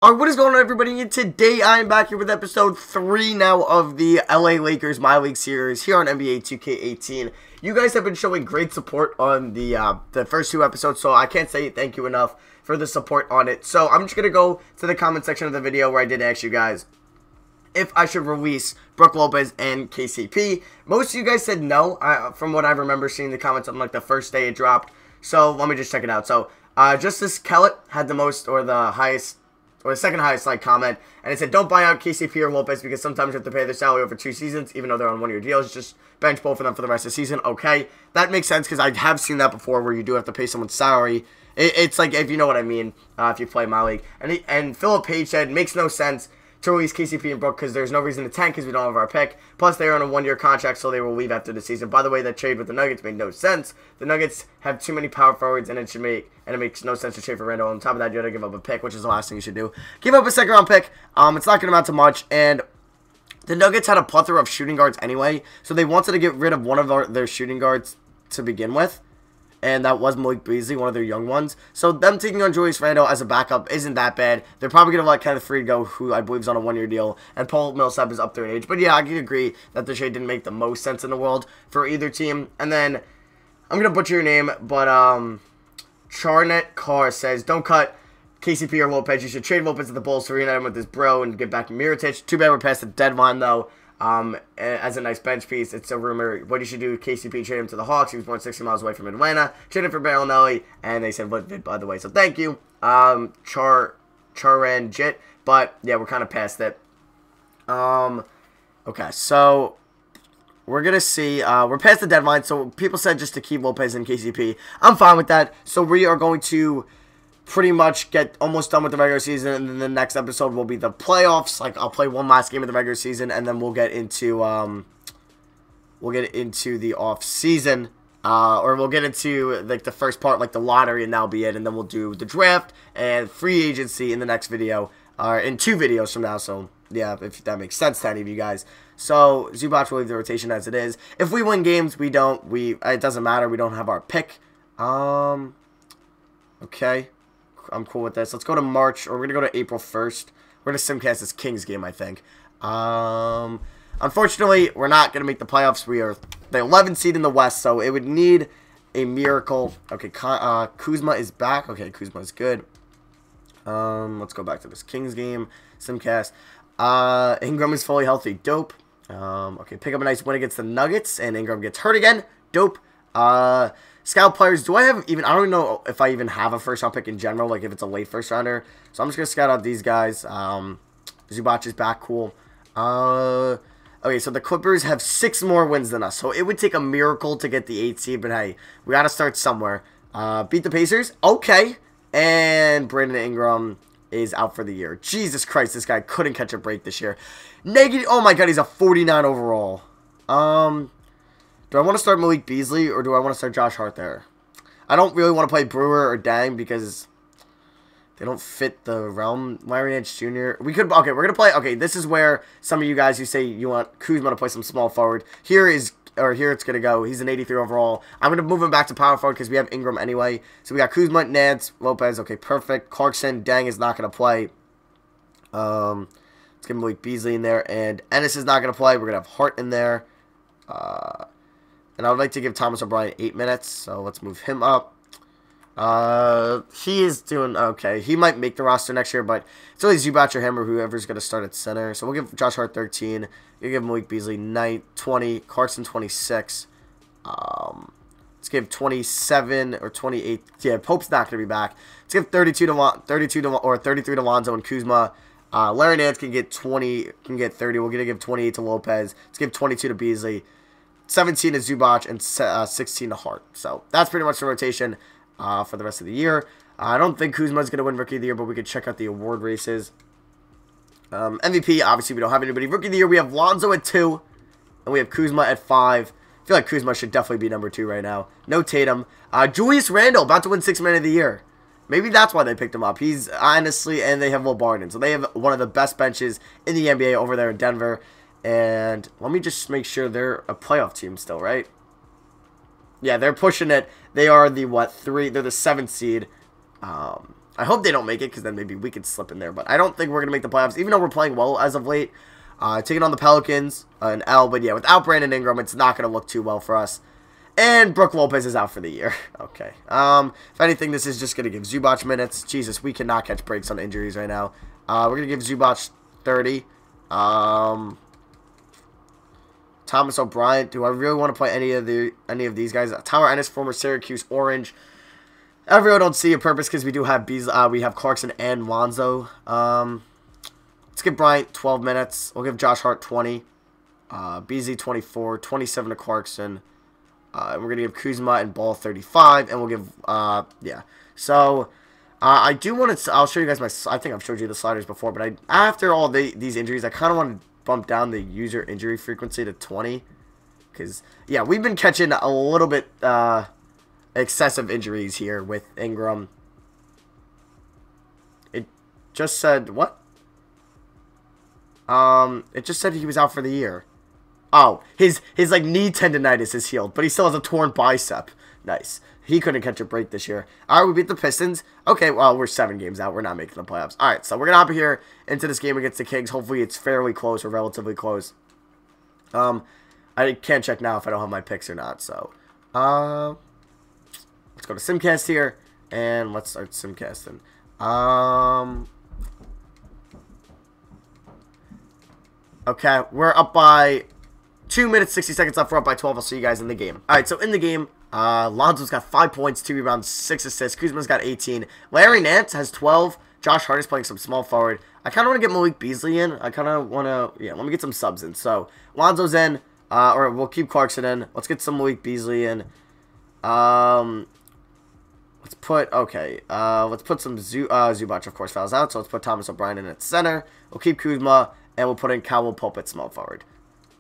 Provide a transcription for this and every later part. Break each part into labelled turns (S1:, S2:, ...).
S1: Alright, what is going on, everybody? And today I am back here with episode 3 now of the LA Lakers My League series here on NBA 2K18. You guys have been showing great support on the first 2 episodes, so I can't say thank you enough for the support on it. So I'm just going to go to the comment section of the video where I did ask you guys if I should release Brook Lopez and KCP. Most of you guys said no, from what I remember seeing the comments on like the first day it dropped. So let me just check it out. So Justice Kellett had the most, or the highest, or the second highest like comment, and it said, don't buy out KCP or Lopez because sometimes you have to pay their salary over 2 seasons, even though they're on one-year deals. Just bench both of them for the rest of the season. Okay, that makes sense because I have seen that before where you do have to pay someone's salary. It's like, if you know what I mean, if you play my league. And Philip Page said, makes no sense to release KCP and Brook because there's no reason to tank because we don't have our pick. Plus, they are on a 1-year contract, so they will leave after the season. By the way, that trade with the Nuggets made no sense. The Nuggets have too many power forwards, and it makes no sense to trade for Randall. On top of that, you got to give up a pick, which is the last thing you should do. Give up a second-round pick. It's not going to amount to much, and the Nuggets had a plethora of shooting guards anyway, so they wanted to get rid of one of their shooting guards to begin with. And that was Malik Beasley, one of their young ones. So them taking on Julius Randle as a backup isn't that bad. They're probably going to let Kenneth Faried go, who I believe is on a 1-year deal. And Paul Millsap is up there in age. But yeah, I can agree that the trade didn't make the most sense in the world for either team. And then, I'm going to butcher your name, but Charnet Carr says, don't cut KCP or Lopez. You should trade Lopez to the Bulls to reunite him with his bro and get back Mirotic. Too bad we're past the deadline, though. As a nice bench piece. It's a rumor. What you should do, KCP, trade him to the Hawks. He was born 60 miles away from Atlanta. Trade him for Bellinelli, and they said what did, by the way. So thank you, Charanjit. But yeah, we're kind of past it. Okay, so we're gonna see. We're past the deadline. So people said just to keep Lopez and KCP. I'm fine with that. So we are going to pretty much get almost done with the regular season, and then the next episode will be the playoffs. Like, I'll play one last game of the regular season, and then we'll get into the off season, or we'll get into like the first part, like the lottery, and that'll be it. And then we'll do the draft and free agency in the next video, or in 2 videos from now. So yeah, if that makes sense to any of you guys. So Zubac will leave the rotation as it is. If we win games, it doesn't matter. We don't have our pick. Okay. I'm cool with this. Let's go to March, or we're going to go to April 1st. We're going to simcast this Kings game, I think. Unfortunately, we're not going to make the playoffs. We are the 11th seed in the West, so it would need a miracle. Okay, KUZMA is back. Okay, KUZMA is good. Let's go back to this Kings game. Simcast. Ingram is fully healthy. Dope. Okay, pick up a nice win against the Nuggets, and Ingram gets hurt again. Dope. Scout players, do I have even, I don't even know if I even have a first-round pick in general, like if it's a late first-rounder. So I'm just going to scout out these guys. Zubac is back, cool. Okay, so the Clippers have 6 more wins than us. So it would take a miracle to get the 8th seed, but hey, we got to start somewhere. Beat the Pacers, okay. And Brandon Ingram is out for the year. Jesus Christ, this guy couldn't catch a break this year. Negative, oh my God, he's a 49 overall. Do I want to start Malik Beasley, or do I want to start Josh Hart there? I don't really want to play Brewer or Dang because they don't fit the realm. Larry Nance Jr. Okay, we're going to play. Okay, this is where some of you guys who say you want Kuzma to play some small forward. Here it's going to go. He's an 83 overall. I'm going to move him back to power forward because we have Ingram anyway. So we got Kuzma, Nance, Lopez. Okay, perfect. Clarkson, Dang is not going to play. Let's get Malik Beasley in there. And Ennis is not going to play. We're going to have Hart in there. And I would like to give Thomas O'Brien 8 minutes, so let's move him up. He is doing okay. He might make the roster next year, but it's really Zubac or him or whoever's going to start at center. So we'll give Josh Hart 13. We'll give Malik Beasley 20. Clarkson 26. Let's give 27 or 28. Yeah, Pope's not going to be back. Let's give 33 to Lonzo and Kuzma. Larry Nance can get 20, can get 30. We're going to give 28 to Lopez. Let's give 22 to Beasley. 17 to Zubac, and 16 to Hart. So that's pretty much the rotation for the rest of the year. I don't think Kuzma is going to win Rookie of the Year, but we could check out the award races. MVP, obviously we don't have anybody. Rookie of the Year, we have Lonzo at 2, and we have Kuzma at 5. I feel like Kuzma should definitely be number 2 right now. No Tatum. Julius Randle, about to win 6th Man of the Year. Maybe that's why they picked him up. He's honestly, and they have Will Barton. So they have one of the best benches in the NBA over there in Denver. And let me just make sure they're a playoff team still, right? Yeah, they're pushing it. They are the, 3? They're the 7th seed. I hope they don't make it, because then maybe we could slip in there. But I don't think we're going to make the playoffs, even though we're playing well as of late. Taking on the Pelicans, an L. But yeah, without Brandon Ingram, it's not going to look too well for us. And Brook Lopez is out for the year. Okay. If anything, this is just going to give Zubac minutes. Jesus, we cannot catch breaks on injuries right now. We're going to give Zubac 30. Thomas O'Brien. Do I really want to play any of these guys? Tyler Ennis, former Syracuse Orange. I really don't see a purpose because we do have we have Clarkson and Lonzo. Let's give Bryant 12 minutes. We'll give Josh Hart 20. Beasley 24. 27 to Clarkson. We're going to give Kuzma and Ball 35. And we'll give, yeah. So, I do want to, I'll show you guys I think I've showed you the sliders before. But after all these injuries, I kind of want to bump down the user injury frequency to 20. Because, yeah, we've been catching a little bit, excessive injuries here with Ingram. It just said, what? It just said he was out for the year. Oh, his like knee tendonitis is healed, but he still has a torn bicep. Nice. He couldn't catch a break this year. All right, we beat the Pistons. Okay, well, we're 7 games out. We're not making the playoffs. All right, so we're going to hop here into this game against the Kings. Hopefully it's fairly close or relatively close. I can't check now if I don't have my picks or not, so. Let's go to Simcast here, and let's start Simcasting. Okay, we're up by 2 minutes, 60 seconds left. We're up by 12. I'll see you guys in the game. All right, so in the game, Lonzo's got 5 points, 2 rebounds, 6 assists. Kuzma's got 18. Larry Nance has 12. Josh Hart is playing some small forward. I kind of want to get Malik Beasley in. I kind of want to, yeah, let me get some subs in. So, Lonzo's in, or we'll keep Clarkson in. Let's get some Malik Beasley in. Let's put, okay, let's put some Zubac, of course, fouls out. So let's put Thomas O'Brien in at center. We'll keep Kuzma, and we'll put in Caldwell Pope at small forward.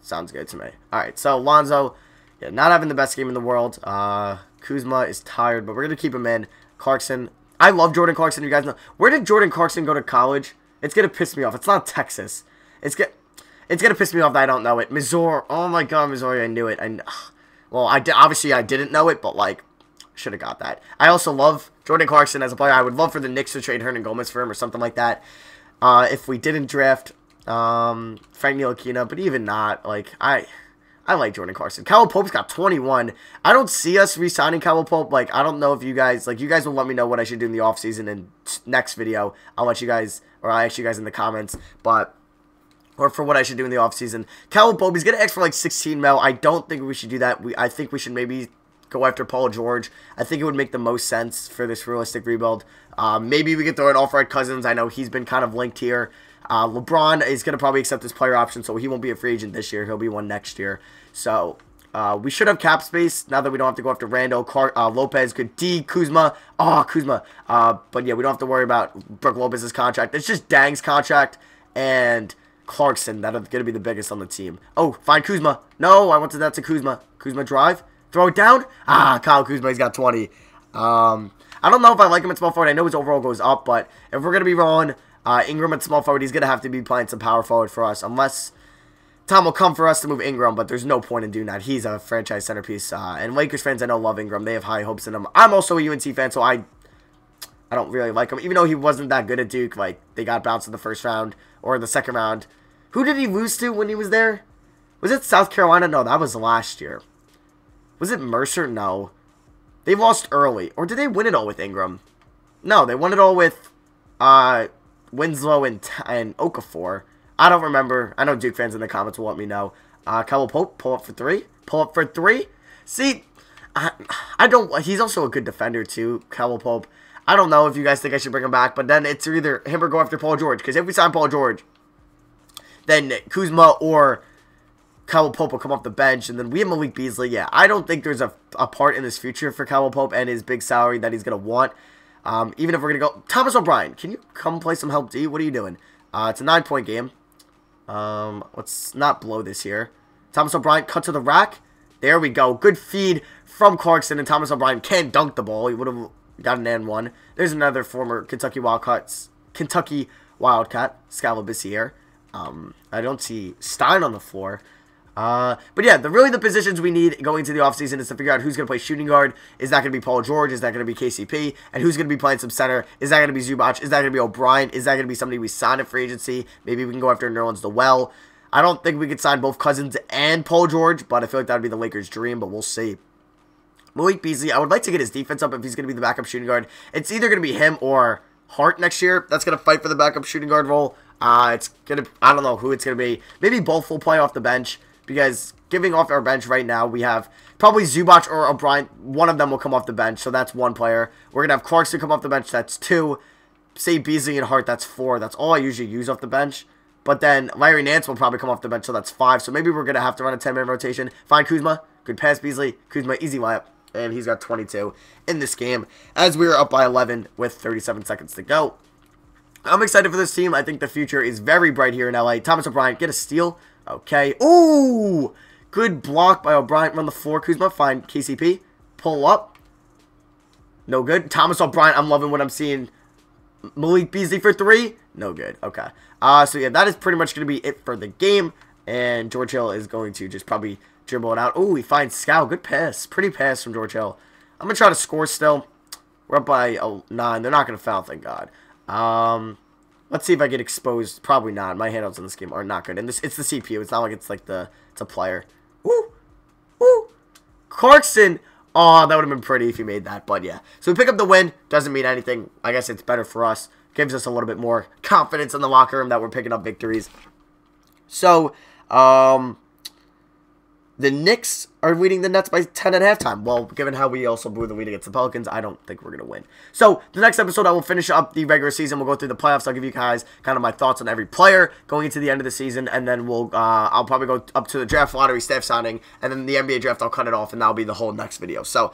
S1: Sounds good to me. All right, so Lonzo, yeah, not having the best game in the world. Kuzma is tired, but we're going to keep him in. Clarkson, I love Jordan Clarkson, you guys know. Where did Jordan Clarkson go to college? It's going to piss me off. It's not Texas. It's going to piss me off that I don't know it. Missouri, oh my God, Missouri, I knew it. Well, obviously I didn't know it, but like, should have got that. I also love Jordan Clarkson as a player. I would love for the Knicks to trade Hernan Gomez for him or something like that. If we didn't draft Frank Ntilikina, but even not, like, I like Jordan Clarkson. Caldwell Pope's got 21. I don't see us re-signing Caldwell Pope. Like, I don't know if you guys, like, you guys will let me know what I should do in the offseason, and next video, I'll let you guys, or I'll ask you guys in the comments, but, or for what I should do in the offseason. Caldwell Pope, he's going to ask for, like, 16 mil. I don't think we should do that. I think we should maybe go after Paul George. I think it would make the most sense for this realistic rebuild. Maybe we could throw in Alfred Cousins. I know he's been kind of linked here. LeBron is going to probably accept his player option, so he won't be a free agent this year. He'll be one next year. So, we should have cap space now that we don't have to go after Randall, Lopez, good D, Kuzma. Oh, Kuzma. But yeah, we don't have to worry about Brook Lopez's contract. It's just Dang's contract and Clarkson that are going to be the biggest on the team. Oh, find Kuzma. No, I wanted that to Kuzma. Kuzma drive. Throw it down. Kyle Kuzma, he's got 20. I don't know if I like him at small forward. I know his overall goes up, but if we're going to be rolling Ingram at small forward, he's going to have to be playing some power forward for us, unless Tom will come for us to move Ingram, but there's no point in doing that. He's a franchise centerpiece, and Lakers fans I know love Ingram. They have high hopes in him. I'm also a UNC fan, so I don't really like him, even though he wasn't that good at Duke. Like, they got bounced in the first round, or the second round. Who did he lose to when he was there? Was it South Carolina? No, that was last year. Was it Mercer? No. They lost early. Or did they win it all with Ingram? No, they won it all with Winslow and Okafor. I don't remember. I know Duke fans in the comments will let me know. Caldwell Pope, pull up for 3. Pull up for 3. See, I don't. He's also a good defender too, Caldwell Pope. I don't know if you guys think I should bring him back, but then it's either him or go after Paul George. Because if we sign Paul George, then Kuzma or Caldwell Pope will come off the bench, and then we have Malik Beasley. Yeah, I don't think there's a part in this future for Caldwell Pope and his big salary that he's going to want. Even if we're going to go... Thomas O'Brien, can you come play some help D? What are you doing? It's a 9-point game. Let's not blow this here. Thomas O'Brien, cut to the rack. There we go. Good feed from Clarkson, and Thomas O'Brien can dunk the ball. He would have got an and one. There's another former Kentucky Wildcat, Scalabus here. I don't see Stein on the floor. But yeah, really the positions we need going into the offseason is to figure out who's going to play shooting guard. Is that going to be Paul George? Is that going to be KCP? And who's going to be playing some center? Is that going to be Zubac? Is that going to be O'Brien? Is that going to be somebody we sign in free agency? Maybe we can go after Nerlens Noel. I don't think we could sign both Cousins and Paul George, but I feel like that would be the Lakers' dream, but we'll see. Malik Beasley, I would like to get his defense up if he's going to be the backup shooting guard. It's either going to be him or Hart next year. That's going to fight for the backup shooting guard role. It's going to, I don't know who it's going to be. Maybe both will play off the bench, because giving off our bench right now, we have probably Zubac or O'Brien. One of them will come off the bench, so that's one player. We're going to have Clarkson come off the bench. That's 2. Say Beasley and Hart, that's 4. That's all I usually use off the bench. But then Larry Nance will probably come off the bench, so that's 5. So maybe we're going to have to run a 10-man rotation. Find Kuzma. Good pass, Beasley. Kuzma, easy layup. And he's got 22 in this game, as we are up by 11 with 37 seconds to go. I'm excited for this team. I think the future is very bright here in LA. Thomas O'Brien, get a steal. Okay. Ooh! Good block by O'Brien. Run the floor. Kuzma, find KCP. Pull up. No good. Thomas O'Brien, I'm loving what I'm seeing. Malik Beasley for 3. No good. Okay. So yeah, that is pretty much going to be it for the game. And George Hill is going to just probably dribble it out. Oh, he finds Scow. Good pass. Pretty pass from George Hill. I'm going to try to score still. We're up by 9. They're not going to foul, thank God. Let's see if I get exposed. Probably not. My handles in this game are not good. And it's the CPU. It's not like it's a player. Woo! Woo! Clarkson. Oh, that would have been pretty if you made that. But yeah. So we pick up the win. Doesn't mean anything. I guess it's better for us. Gives us a little bit more confidence in the locker room that we're picking up victories. So, the Knicks are leading the Nets by 10 at halftime. Well, given how we also blew the lead against the Pelicans, I don't think we're going to win. So, the next episode, I will finish up the regular season. We'll go through the playoffs. I'll give you guys kind of my thoughts on every player going into the end of the season. And then I'll probably go up to the draft lottery, staff signing. And then the NBA draft, I'll cut it off. And that'll be the whole next video. So,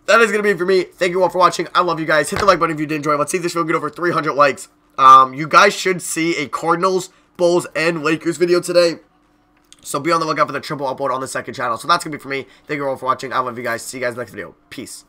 S1: that is going to be it for me. Thank you all for watching. I love you guys. Hit the like button if you did enjoy. Let's see if this video get over 300 likes. You guys should see a Cardinals, Bulls, and Lakers video today. So be on the lookout for the triple upload on the second channel. So that's going to be for me. Thank you all for watching. I love you guys. See you guys next video. Peace.